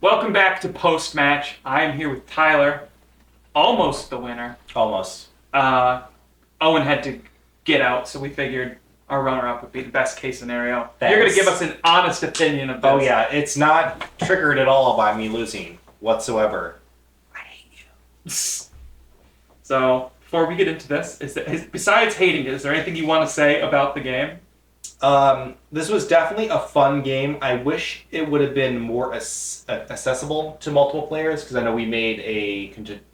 Welcome back to Post Match. I am here with Tyler, almost the winner. Almost. Owen had to get out, so we figured our runner-up would be the best case scenario. Thanks. You're going to give us an honest opinion of this. Oh yeah, it's not triggered at all by me losing whatsoever. I hate you. So, before we get into this, besides hating it, is there anything you want to say about the game? This was definitely a fun game. I wish it would have been more accessible to multiple players, because I know we made a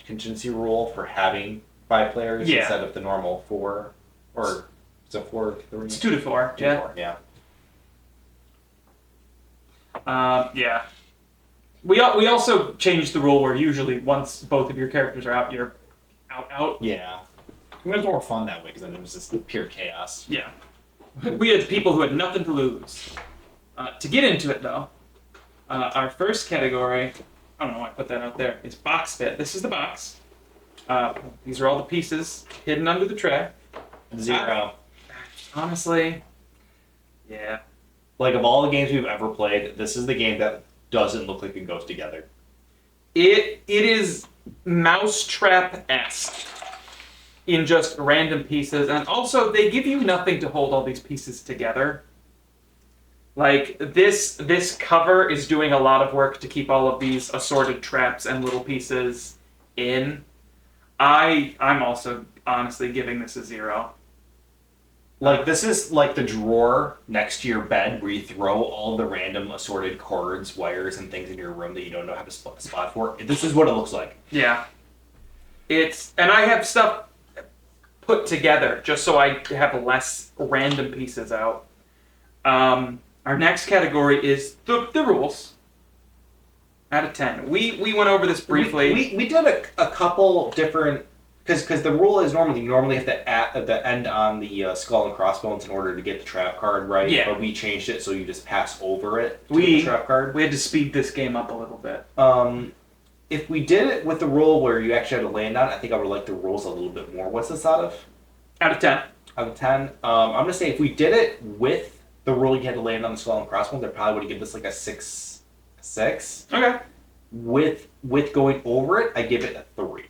contingency rule for having 5 players instead of the normal 4. Or is it 4? 3? It's 2 to 4. 2 to Yeah. 4, yeah. Yeah. We also changed the rule where usually once both of your characters are out, you're out. Yeah. It was more fun that way, because then it was just pure chaos. Yeah. We had people who had nothing to lose. To get into it, though, our first category, I don't know why I put that out there, is box fit. This is the box. These are all the pieces hidden under the tray. 0. Honestly, yeah. Like, of all the games we've ever played, this is the game that doesn't look like it goes together. It is Mousetrap-esque in just random pieces, and also they give you nothing to hold all these pieces together. Like, this cover is doing a lot of work to keep all of these assorted traps and little pieces in. I'm also honestly giving this a 0. Like, this is like the drawer next to your bed where you throw all the random assorted cords, wires, and things in your room that you don't know how to spot for. This is what it looks like. Yeah. And I have stuff put together just so I have less random pieces out. Our next category is the rules. Out of 10. We went over this briefly. We did a couple different, because the rule is you normally have to end on the skull and crossbones in order to get the trap card right. Yeah. But we changed it so you just pass over it to the trap card. We had to speed this game up a little bit. If we did it with the rule where you actually had to land on it, I think I would like the rules a little bit more. What's this out of? Out of 10. Out of 10. I'm going to say if we did it with the rule you had to land on the skull and crossbones, I probably would have given this like a 6. Okay. With going over it, I give it a 3.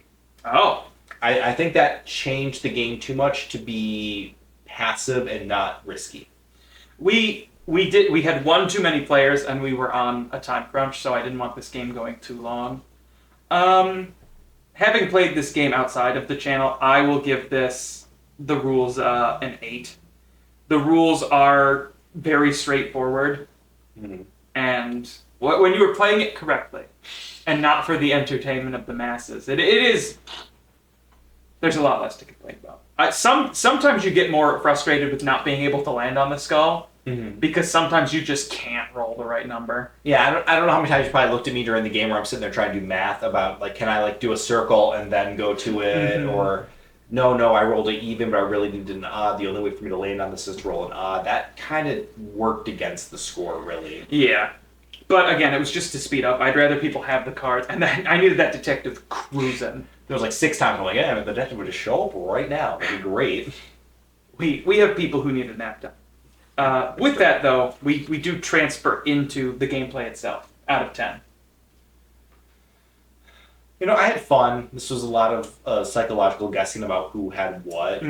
Oh. I think that changed the game too much to be passive and not risky. We had one too many players and we were on a time crunch, so I didn't want this game going too long. Having played this game outside of the channel, I will give the rules an 8. The rules are very straightforward, and when you were playing it correctly, and not for the entertainment of the masses, it is. There's a lot less to complain about. Sometimes you get more frustrated with not being able to land on the skull, because sometimes you just can't roll the right number. Yeah, I don't know how many times you probably looked at me during the game where I'm sitting there trying to do math about, like, can I, like, do a circle and then go to it, or no, I rolled it even, but I really needed an odd. The only way for me to land on this is to roll an odd. That kind of worked against the score, really. Yeah. But again, it was just to speed up. I'd rather people have the cards, and then I needed that detective cruising. There was like 6 times I'm like, yeah, the detective would just show up right now. That'd be great. We have people who need a nap time. With that, though, we do transfer into the gameplay itself. Out of 10. You know, I had fun. This was a lot of psychological guessing about who had what.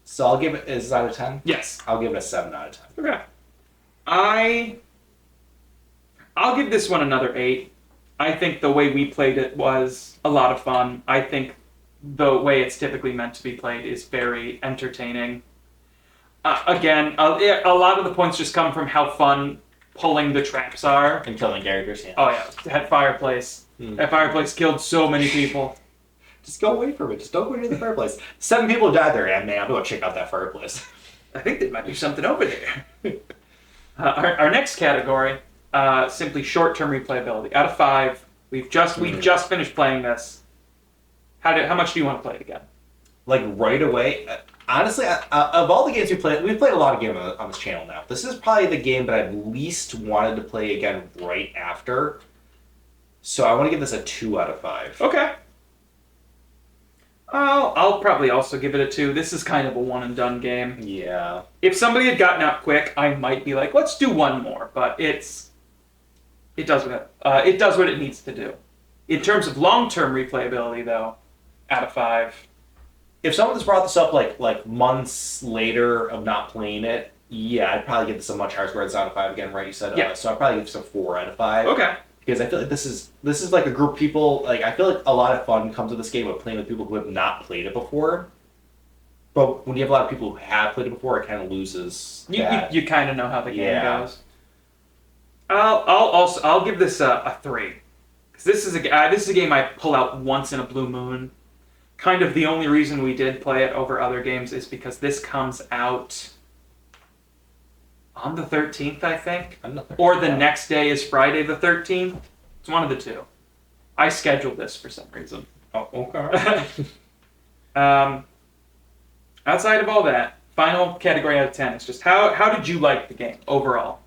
So I'll give it, is it out of 10? Yes. I'll give it a 7 out of 10. Okay. I'll give this one another 8. I think the way we played it was a lot of fun. I think the way it's typically meant to be played is very entertaining. Again, a lot of the points just come from how fun pulling the traps are. And killing characters, yeah. Oh yeah, that fireplace. That fireplace killed so many people. Just go away from it. Just don't go near the fireplace. 7 people died there, and man, I'm going to check out that fireplace. I think there might be something over there. Our next category, simply short-term replayability. Out of 5, we just finished playing this. How much do you want to play it again? Like right away. Honestly, of all the games we've played a lot of games on this channel now. This is probably the game that I've least wanted to play again right after. So I want to give this a 2 out of 5. Okay. I'll probably also give it a 2. This is kind of a one and done game. Yeah. If somebody had gotten out quick, I might be like, let's do one more. But it's It does what it needs to do. In terms of long-term replayability, though, out of 5. If someone's brought this up like months later of not playing it, yeah, I'd probably give this a much higher score than out of 5 again, right? You said Yeah. So I'd probably give this a 4 out of 5. Okay. Because I feel like this is like a group of people. Like, I feel like a lot of fun comes with this game with playing with people who have not played it before. But when you have a lot of people who have played it before, it kind of loses. You kind of know how the game Yeah. goes. I'll give this a 3, because this is a game I pull out once in a blue moon. Kind of the only reason we did play it over other games is because this comes out on the 13th, I think, or the next day is Friday the 13th. It's one of the two. I scheduled this for some reason. Oh, okay. Outside of all that, final category out of 10 is just how did you like the game overall?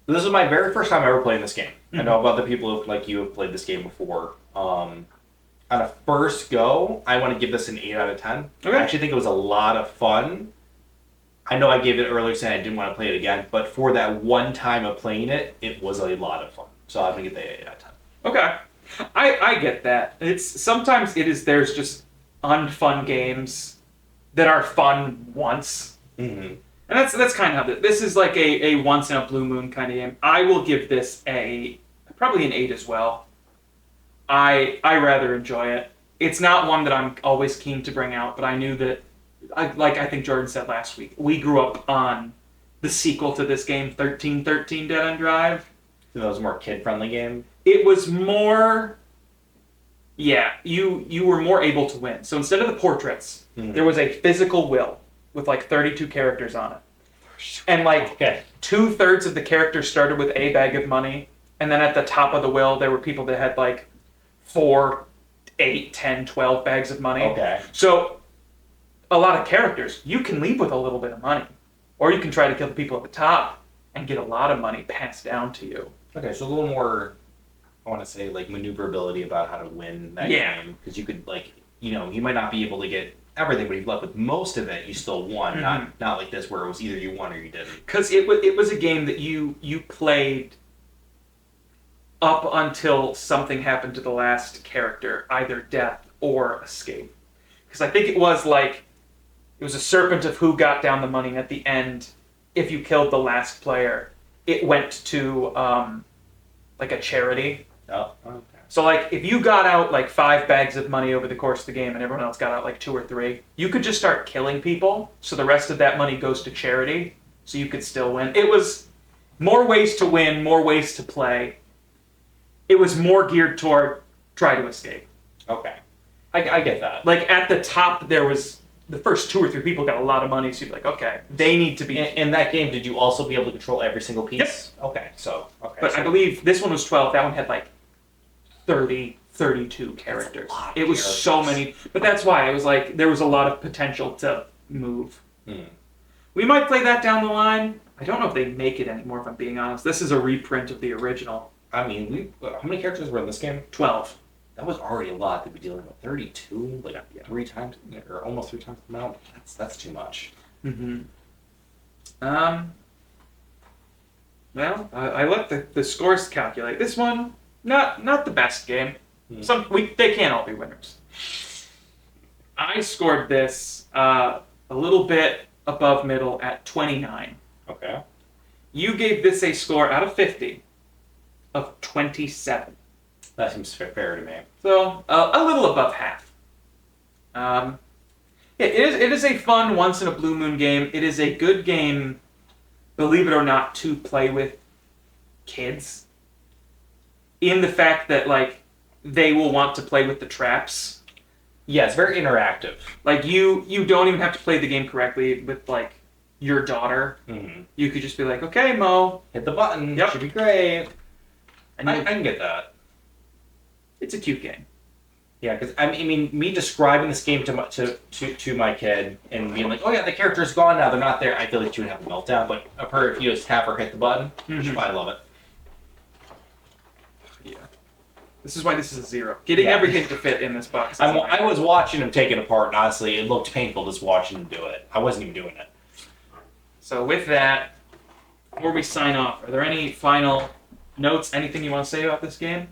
This is my very first time ever playing this game. I know other people like you have played this game before. On a first go, I want to give this an 8 out of 10. Okay. I actually think it was a lot of fun. I know I gave it earlier saying I didn't want to play it again, but for that one time of playing it, it was a lot of fun. So I'm gonna get the 8 out of 10. Okay. I get that. There's just unfun games that are fun once. Mm-hmm. And that's kind of how this is like a once in a blue moon kind of game. I will give this probably an 8 as well. I rather enjoy it. It's not one that I'm always keen to bring out, but I knew that, I think Jordan said last week, we grew up on the sequel to this game, 1313 Dead End Drive. So that was a more kid-friendly game? It was more... Yeah, you were more able to win. So instead of the portraits, there was a physical will with like 32 characters on it. And like 2/3 of the characters started with a bag of money. And then at the top of the will, there were people that had like 4, 8, 10, 12 bags of money. Okay. So a lot of characters, you can leave with a little bit of money. Or you can try to kill the people at the top and get a lot of money passed down to you. Okay, so a little more, I want to say, like, maneuverability about how to win that game. Because you could, like, you might not be able to get everything, but if you left with most of it, you still won. Not like this where it was either you won or you didn't. Because it was a game that you played up until something happened to the last character, either death or escape. Because I think it was a serpent of who got down the money, and at the end, if you killed the last player, it went to like a charity. Oh, okay. So like if you got out like 5 bags of money over the course of the game and everyone else got out like 2 or 3, you could just start killing people, so the rest of that money goes to charity, so you could still win. It was more ways to win, more ways to play. It was more geared toward try to escape. Okay. I get that. Like at the top, there was the first 2 or 3 people got a lot of money, so you'd be like, okay, they need to be... In that game, did you also be able to control every single piece? Yes. Okay, so... Okay, But I believe this one was 12, that one had like 30, 32 characters. It was so many. But that's why it was like, there was a lot of potential to move. We might play that down the line. I don't know if they make it anymore, if I'm being honest. This is a reprint of the original. I mean, how many characters were in this game? 12. That was already a lot to be dealing with. 32? Like, 3 times, or almost 3 times the amount? That's too much. Well, I let the scores calculate. This one, not the best game. They can't all be winners. I scored this a little bit above middle at 29. Okay. You gave this a score out of 50 of 27. That seems fair to me. So, a little above half. It is a fun once-in-a-blue moon game. It is a good game, believe it or not, to play with kids. In the fact that, like, they will want to play with the traps. Yeah, it's very interactive. Like, you don't even have to play the game correctly with, like, your daughter. You could just be like, okay, Mo. Hit the button. Yep. Should be great. And I can get that. It's a cute game. Yeah, because I mean, me describing this game to my kid and being like, "Oh yeah, the character's gone now; they're not there." I feel like she would have a meltdown. But if you just tap or hit the button, I love it. Yeah, this is why this is a 0. Getting everything to fit in this box. I was watching him take it apart, and honestly, it looked painful just watching him do it. I wasn't even doing it. So with that, before we sign off, are there any final notes? Anything you want to say about this game?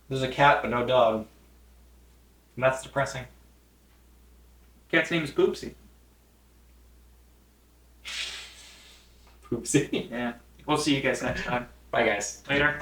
There's a cat but no dog. And that's depressing. Cat's name is Poopsie. Poopsie. Yeah. We'll see you guys next time. Bye, guys. Later.